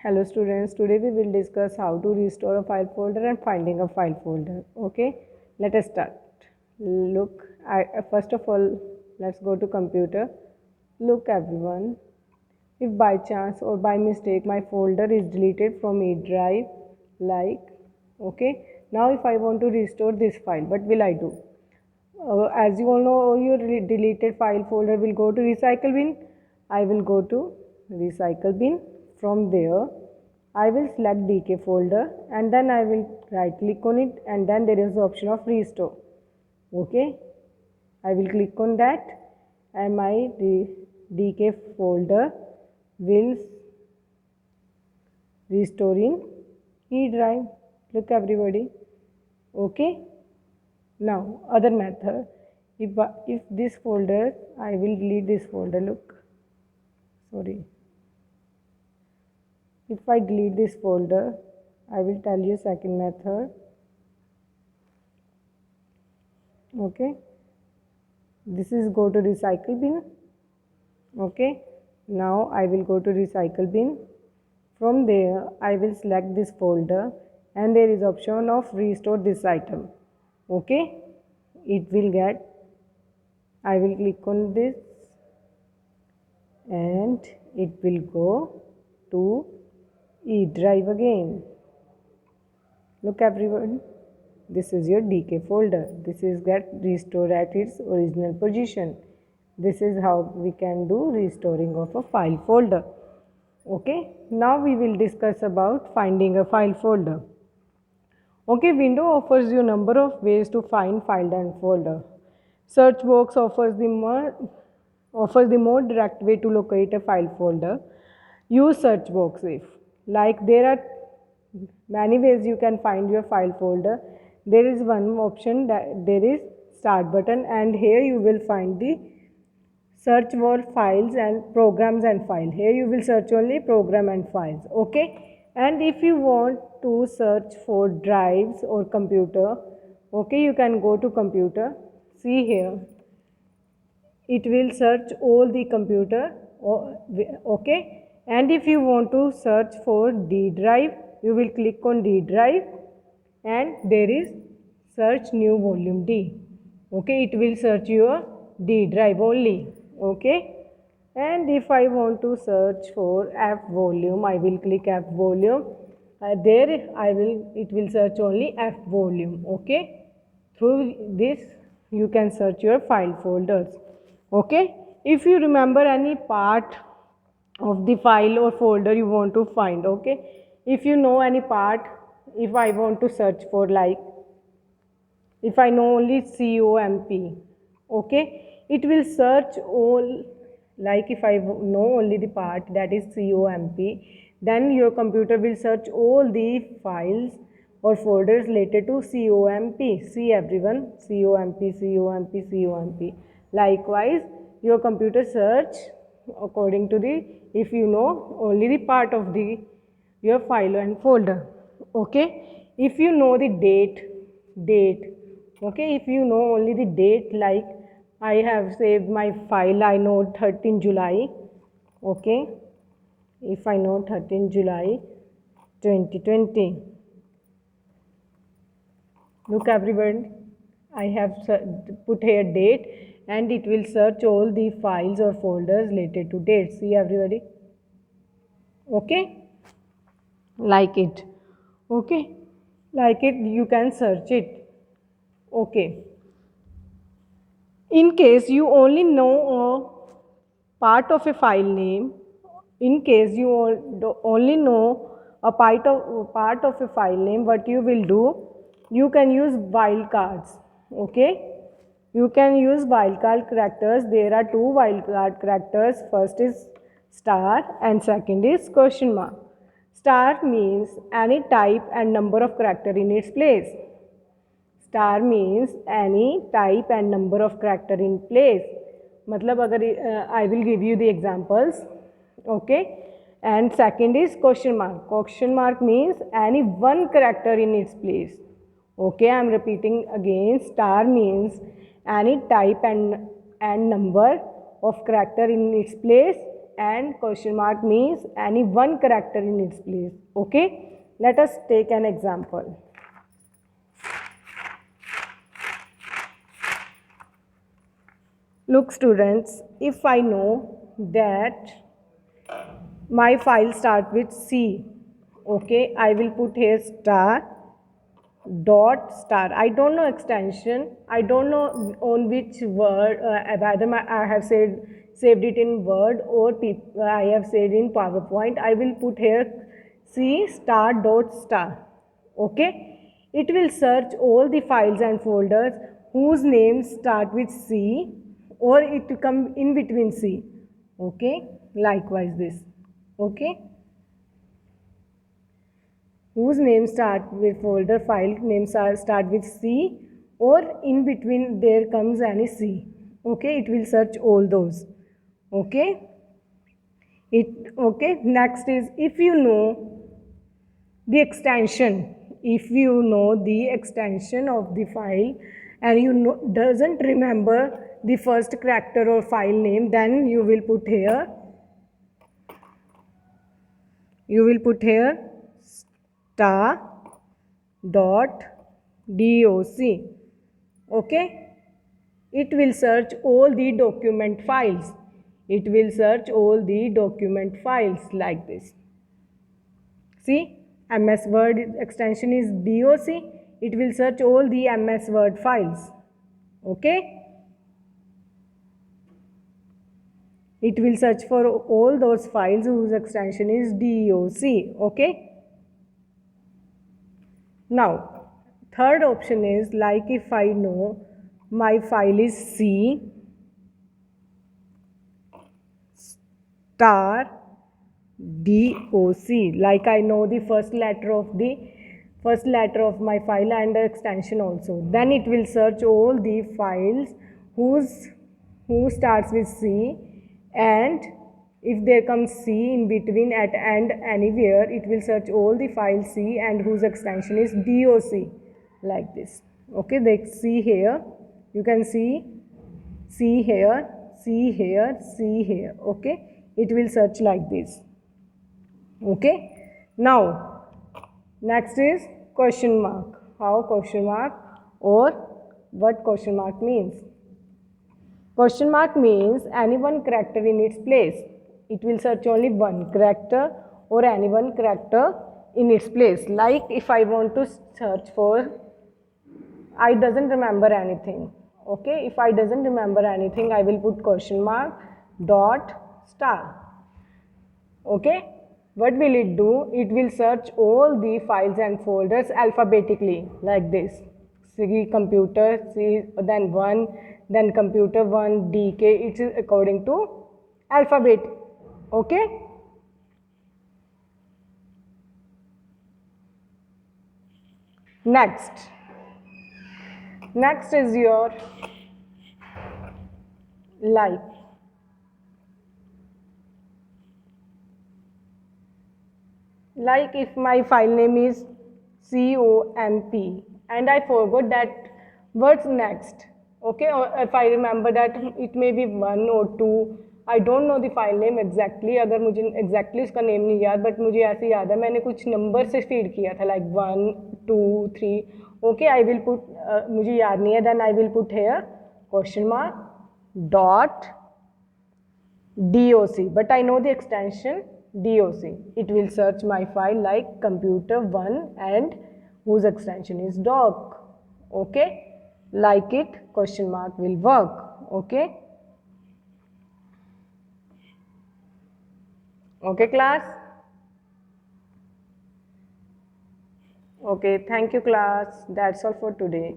Hello students, today we will discuss how to restore a file folder and finding a file folder. Okay, let us start. Look, first of all, let's go to computer. Look everyone, if by chance or by mistake my folder is deleted from E drive, okay, now if I want to restore this file, what will I do? As you all know, your deleted file folder will go to recycle bin. I will go to recycle bin. From there, I will select DK folder and then I will right click on it and then there is the option of restore. Okay, I will click on that and my DK folder will restore in E drive. Look everybody. Okay. Now other method, if this folder, I will delete this folder. Look, sorry. If I delete this folder, I will tell you second method. Okay, this is go to recycle bin. Okay, now I will go to recycle bin. From there, I will select this folder and there is option of restore this item. Okay, it will get, I will click on this and it will go to E drive again. Look everyone, this is your DK folder. This is get restored at its original position. This is how we can do restoring of a file folder. Okay, now we will discuss about finding a file folder. Okay, window offers you number of ways to find file and folder. Search box offers the more direct way to locate a file folder. Use search box if like there are many ways you can find your file folder. There is one option that there is start button and here you will find the search for files and programs and file. Here you will search only program and files. Okay, and if you want to search for drives or computer, okay, you can go to computer. See here, it will search all the computer. Okay, and if you want to search for D drive, you will click on D drive and there is search new volume D. Okay, it will search your D drive only. Okay, and if I want to search for F volume, I will click F volume. There it will search only F volume. Okay, through this you can search your file folders. Okay, if you remember any part of the file or folder you want to find, okay, if you know any part, if I want to search for like, if I know only COMP, okay, it will search all, like if I know only the part that is COMP, then your computer will search all the files or folders related to COMP. See everyone, COMP. Likewise, your computer search according to the, if you know only the part of the your file and folder. Okay, if you know the date, okay, if you know only the date, like I have saved my file, I know 13 July. Okay, if I know 13 July 2020, look everyone, I have put here date and it will search all the files or folders related to date. See everybody. Okay, like it. Okay, like it, you can search it. Okay, in case you only know a part of a file name, in case you only know a part of a file name, what you will do, you can use wildcards. Okay, you can use wildcard characters. There are two wildcard characters. First is star and second is question mark. Star means any type and number of character in its place. Star means any type and number of character in place. मतलब अगर I will give you the examples. Okay, and second is question mark. Question mark means any one character in its place. Okay, I am repeating again. Star means any type and number of character in its place. and question mark means any one character in its place. Okay, let us take an example. Look students, if I know that my file start with C, okay, I will put here star dot star. I don't know extension, I don't know on which word, whether I have saved it in Word or I have saved in PowerPoint. I will put here C star dot star. Okay, it will search all the files and folders whose names start with C or it will come in between C. Okay, likewise this. Okay, whose name start with folder file names start with C or in between there comes any C. Okay, it will search all those. Okay, next is if you know the extension, if you know the extension of the file and you doesn't remember the first character or file name, then you will put here star dot doc. Okay, it will search all the document files, like this. See, MS Word extension is doc, it will search all the MS Word files. Okay, it will search for all those files whose extension is doc. Okay, now third option is like if I know my file is C star doc, like I know the first letter of my file and the extension also, then it will search all the files who starts with C, and if there comes C in between at and anywhere, it will search all the files C and whose extension is doc, like this. Okay, they see here, you can see C here, C here, C here. Okay, it will search like this. Okay, now next is question mark. How question mark or what question mark means? Question mark means any one character in its place. It will search only one character or any one character in its place. Like if I want to search for, I doesn't remember anything. Okay, if I doesn't remember anything, I will put question mark dot star. Okay, what will it do? It will search all the files and folders alphabetically like this. C computer, C, then 1, then computer 1, DK, it is according to alphabet. Okay, next is your like. Like if my file name is COMP and I forgot that what's next. Okay, or if I remember that it may be 1 or 2, I don't know the file name exactly. अगर मुझे exactly उसका name नहीं याद, but मुझे ऐसे याद है मैंने कुछ number से feed किया था like 1, 2, 3. Okay, I will put मुझे याद नहीं है, then I will put here question mark dot doc, but I know the extension doc. It will search my file like computer 1 and whose extension is doc. Okay, like it question mark will work. Okay, okay class. Okay, thank you class, that's all for today.